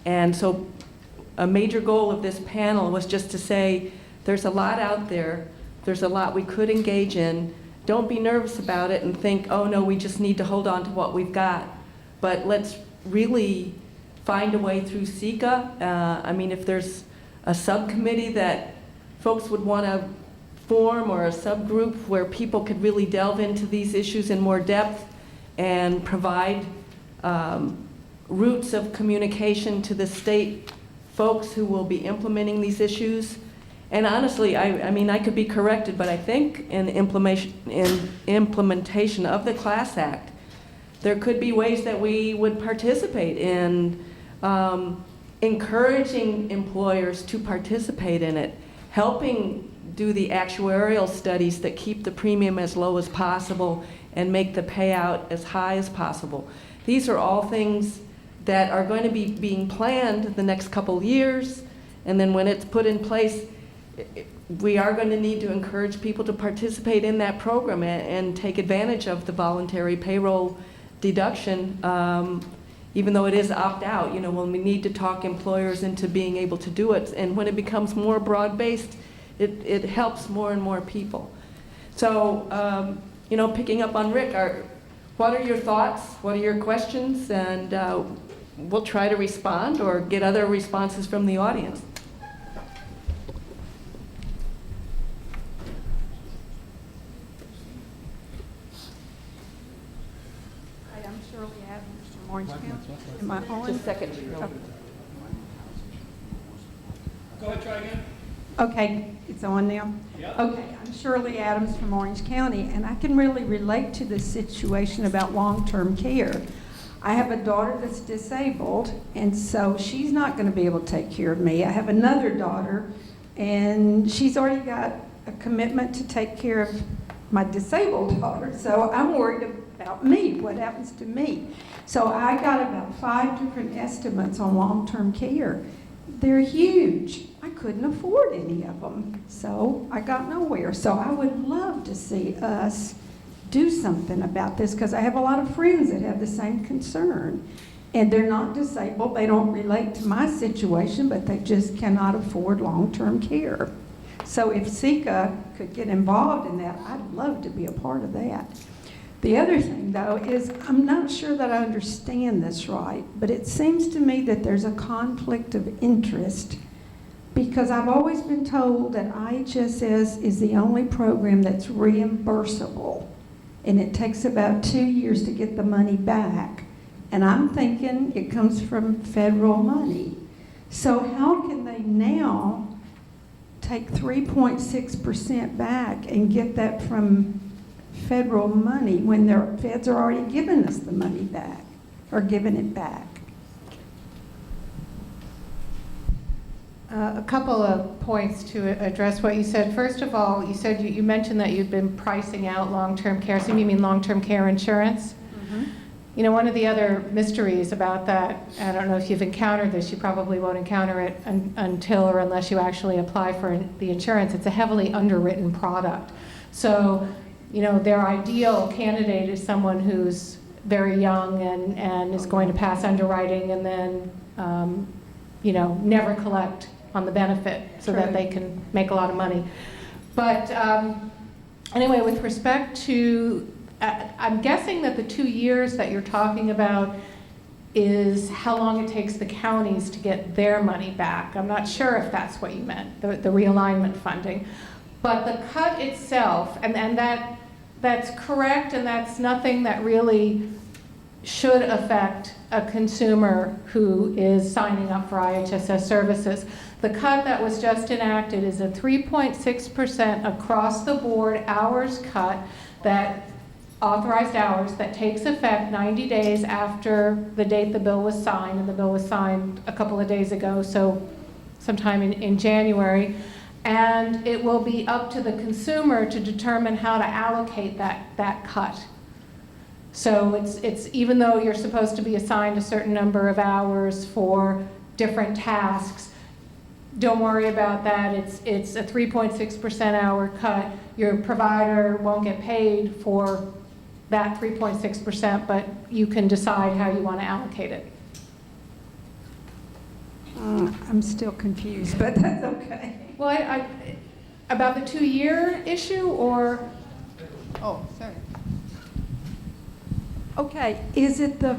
And so a major goal of this panel was just to say, there's a lot out there, there's a lot we could engage in. Don't be nervous about it and think, oh no, we just need to hold on to what we've got. But let's really find a way through SECA. I mean, if there's a subcommittee that folks would want to form, or a subgroup where people could really delve into these issues in more depth and provide routes of communication to the state folks who will be implementing these issues. And honestly, I mean, I could be corrected, but I think in implementation of the Class Act, there could be ways that we would participate in encouraging employers to participate in it, helping do the actuarial studies that keep the premium as low as possible and make the payout as high as possible. These are all things that are going to be being planned the next couple of years, and then when it's put in place, we are going to need to encourage people to participate in that program and take advantage of the voluntary payroll deduction, even though it is opt-out. You know, when we need to talk employers into being able to do it, and when it becomes more broad-based, it helps more and more people. So, you know, picking up on Rick, what are your thoughts? What are your questions? And we'll try to respond or get other responses from the audience. Hi, I'm Shirley Adams from Orange County. Am I on? Just a second. Okay. Go ahead, try again. Okay, it's on now? Yep. Okay, I'm Shirley Adams from Orange County, and I can really relate to this situation about long-term care. I have a daughter that's disabled, and so she's not going to be able to take care of me. I have another daughter, and she's already got a commitment to take care of my disabled daughter, so I'm worried about me, what happens to me. So I got about 5 different estimates on long-term care. They're huge. I couldn't afford any of them, so I got nowhere. So I would love to see us do something about this, because I have a lot of friends that have the same concern. And they're not disabled, they don't relate to my situation, but they just cannot afford long-term care. So if SECA could get involved in that, I'd love to be a part of that. The other thing, though, is I'm not sure that I understand this right, but it seems to me that there's a conflict of interest, because I've always been told that IHSS is the only program that's reimbursable, and it takes about 2 years to get the money back. And I'm thinking it comes from federal money. So how can they now take 3.6% back and get that from federal money when their feds are already giving us the money back, or giving it back? A couple of points to address what you said. First of all, you said you mentioned that you'd been pricing out long-term care. So you mean long-term care insurance? Mm-hmm. You know, one of the other mysteries about that, I don't know if you've encountered this, you probably won't encounter it until or unless you actually apply for the insurance. It's a heavily underwritten product. So, you know, their ideal candidate is someone who's very young and is going to pass underwriting and then, you know, never collect on the benefit so that they can make a lot of money. But anyway, with respect to, I'm guessing that the 2 years that you're talking about is how long it takes the counties to get their money back. I'm not sure if that's what you meant, the realignment funding. But the cut itself, and that's correct, and that's nothing that really should affect a consumer who is signing up for IHSS services. The cut that was just enacted is a 3.6% across the board hours cut, that authorized hours, that takes effect 90 days after the date the bill was signed, and the bill was signed a couple of days ago, so sometime in January. And it will be up to the consumer to determine how to allocate that cut. So it's even though you're supposed to be assigned a certain number of hours for different tasks, don't worry about that. It's a 3.6% hour cut. Your provider won't get paid for that 3.6%, but you can decide how you want to allocate it. I'm still confused, but that's okay. Well, about the 2-year issue, or? Oh, sorry. Okay, is it the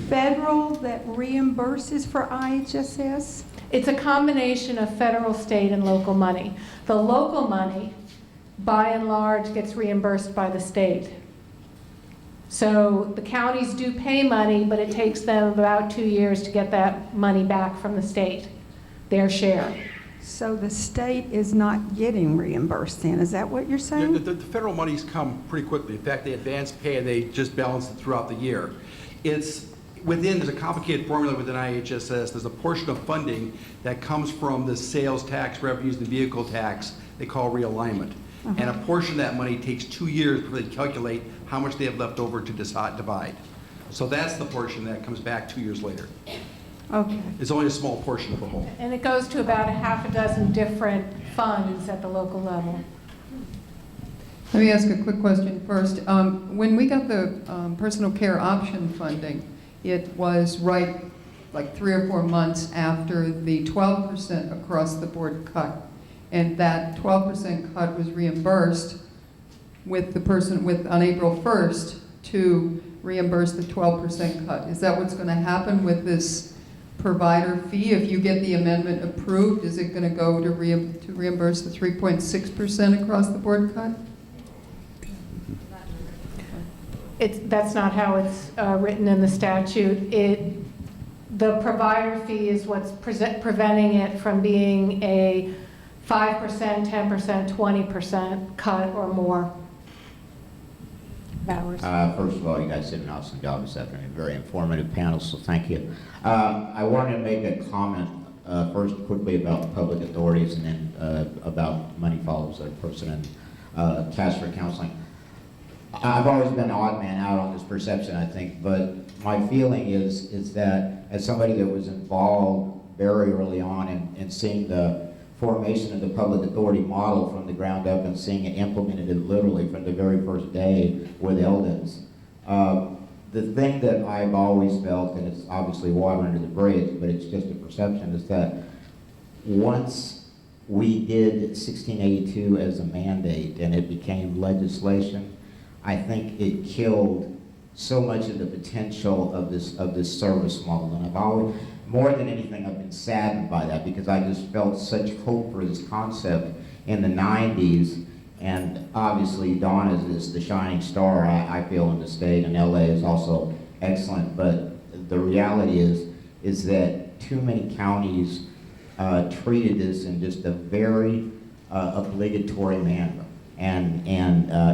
federal that reimburses for IHSS? It's a combination of federal, state, and local money. The local money, by and large, gets reimbursed by the state. So the counties do pay money, but it takes them about 2 years to get that money back from the state, their share. So the state is not getting reimbursed then, is that what you're Yeah, saying? the federal monies come pretty quickly. In fact, they advance pay and they just balance it throughout the year. There's a complicated formula within IHSS. There's a portion of funding that comes from the sales tax revenues and vehicle tax they call realignment. And a portion of that money takes 2 years before they calculate how much they have left over to divide. So that's the portion that comes back 2 years later. Okay. It's only a small portion of the whole. And it goes to about a half a dozen different funds at the local level. Let me ask a quick question first. When we got the personal care option funding, it was right like 3 or 4 months after the 12% across the board cut. And that 12% cut was reimbursed with the person on April 1st to reimburse the 12% cut. Is that what's going to happen with this provider fee? If you get the amendment approved, is it going to go to reimburse the 3.6% across the board cut? That's not how it's written in the statute. The provider fee is what's preventing it from being a 5%, 10%, 20% cut or more. Bowers. First of all, you guys did an awesome job this afternoon. Very informative panel, so thank you. I wanted to make a comment first quickly about public authorities and then about money follows a person and cash for counseling. I've always been an odd man out on this perception, I think, but my feeling is that as somebody that was involved very early on in seeing the formation of the public authority model from the ground up and seeing it implemented literally from the very first day with Eldon's. The thing that I've always felt, and it's obviously water under the bridge, but it's just a perception, is that once we did 1682 as a mandate and it became legislation, I think it killed so much of the potential of this service model. And I've always, more than anything, I've been saddened by that because I just felt such hope for this concept in the 90s. And obviously, Dawn is the shining star, I feel, in the state, and LA is also excellent. But the reality is that too many counties treated this in just a very obligatory manner and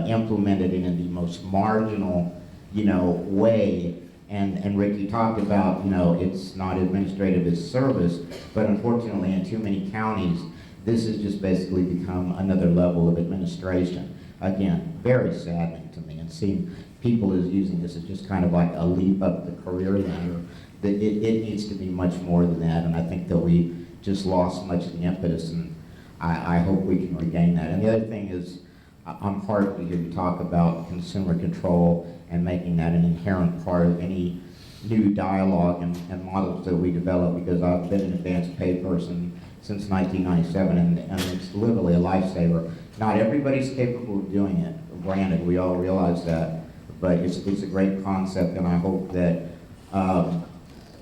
implemented it in the most marginal, way. And Rick, you talked about, it's not administrative, it's service, but unfortunately in too many counties, this has just basically become another level of administration. Again, very saddening to me, and seeing people is using this as just kind of like a leap up the career ladder. That it needs to be much more than that, and I think that we just lost much of the impetus, and I hope we can regain that. And the other thing is, I'm heartened to hear you talk about consumer control and making that an inherent part of any new dialogue and models that we develop, because I've been an advanced pay person since 1997, and it's literally a lifesaver. Not everybody's capable of doing it, granted, we all realize that, but it's a great concept, and I hope that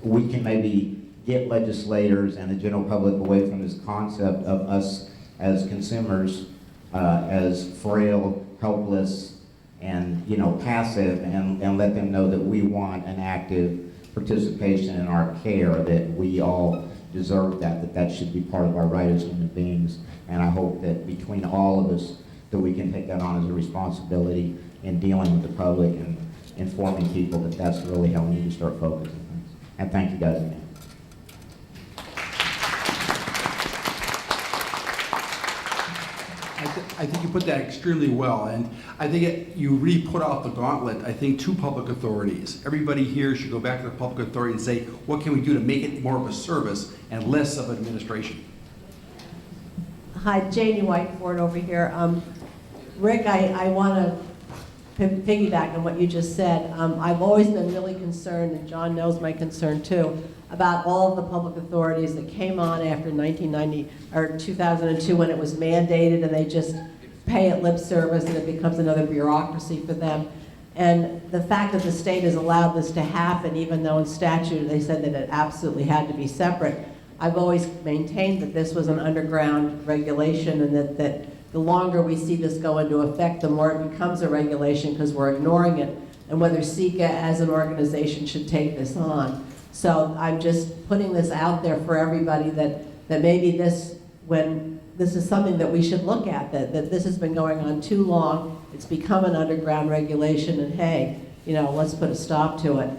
we can maybe get legislators and the general public away from this concept of us as consumers as frail, helpless, and passive, and let them know that we want an active participation in our care, that we all deserve that should be part of our right as human beings. And I hope that between all of us that we can take that on as a responsibility in dealing with the public and informing people that that's really how we need to start focusing things. And thank you guys again. I think you put that extremely well, and I think you really put out the gauntlet, I think, to public authorities. Everybody here should go back to the public authority and say, what can we do to make it more of a service and less of administration? Hi, Janie Whiteford over here. Rick, I want to piggyback on what you just said. I've always been really concerned, and John knows my concern too, about all of the public authorities that came on after 1990 or 2002 when it was mandated, and they just pay it lip service and it becomes another bureaucracy for them. And the fact that the state has allowed this to happen, even though in statute they said that it absolutely had to be separate, I've always maintained that this was an underground regulation, and that the longer we see this go into effect, the more it becomes a regulation because we're ignoring it, and whether SECA as an organization should take this on. So I'm just putting this out there for everybody that maybe this is something that we should look at, that this has been going on too long, it's become an underground regulation, and hey, let's put a stop to it.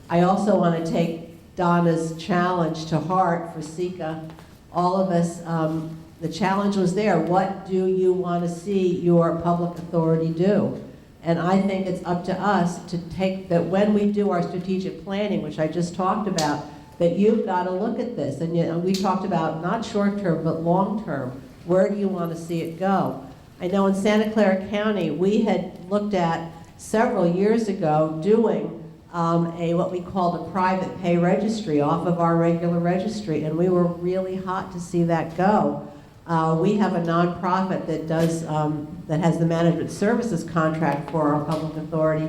I also want to take Donna's challenge to heart for SECA. All of us, the challenge was there. What do you want to see your public authority do? And I think it's up to us to take that when we do our strategic planning, which I just talked about, that you've got to look at this. And we talked about not short term, but long term. Where do you want to see it go? I know in Santa Clara County, we had looked at several years ago doing what we called a private pay registry off of our regular registry, and we were really hot to see that go. We have a nonprofit that does that has the management services contract for our public authority,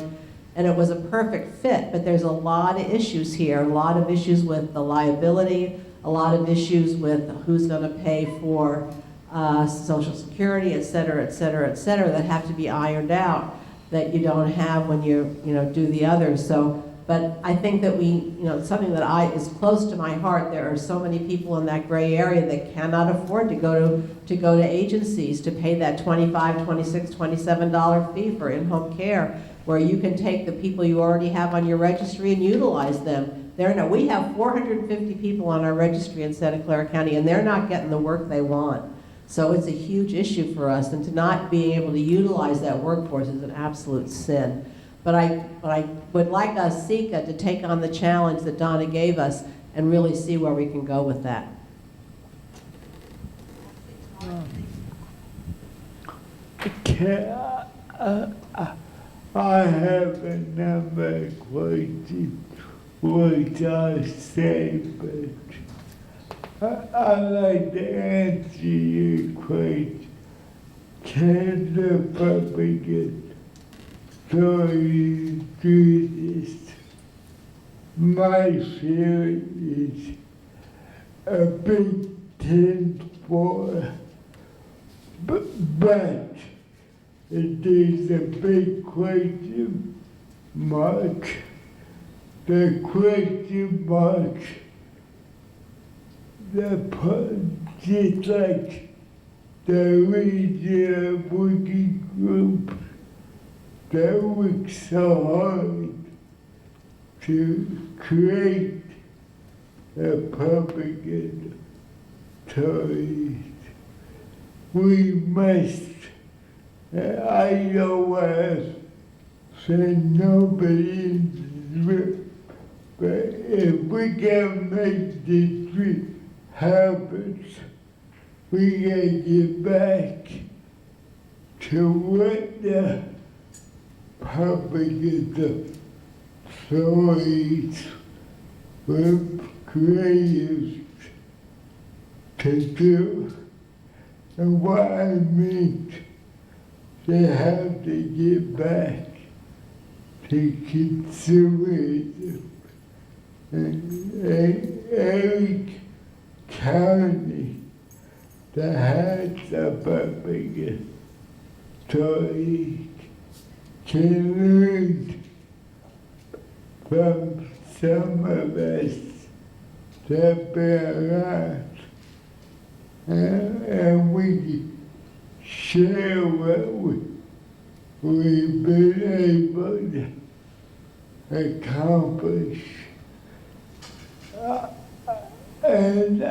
and it was a perfect fit. But there's a lot of issues here, a lot of issues with the liability, a lot of issues with who's going to pay for Social Security, et cetera, et cetera, et cetera, that have to be ironed out that you don't have when you do the others. So, but I think that something that is close to my heart. There are so many people in that gray area that cannot afford to go to agencies to pay that $25, $26, $27 fee for in-home care, where you can take the people you already have on your registry and utilize them. We have 450 people on our registry in Santa Clara County, and they're not getting the work they want. So it's a huge issue for us, and to not be able to utilize that workforce is an absolute sin. But I would like us, SECA, to take on the challenge that Donna gave us and really see where we can go with that. I have a number of questions which I'll say, but I'd like to answer your question. Can the public authority do this? My feeling is a big pt.4, but it is a big question mark. The question mark, just like the regional working group that works so hard to create a public authority. We must, I know I've said nobody in this room, but if we can make this dream happen, we can get back to what the public authorities were created to do. And what I mean, they have to get back to consumerism. And every county that has a public authority can learn from some of us that been around, and we share what we've been able to accomplish. And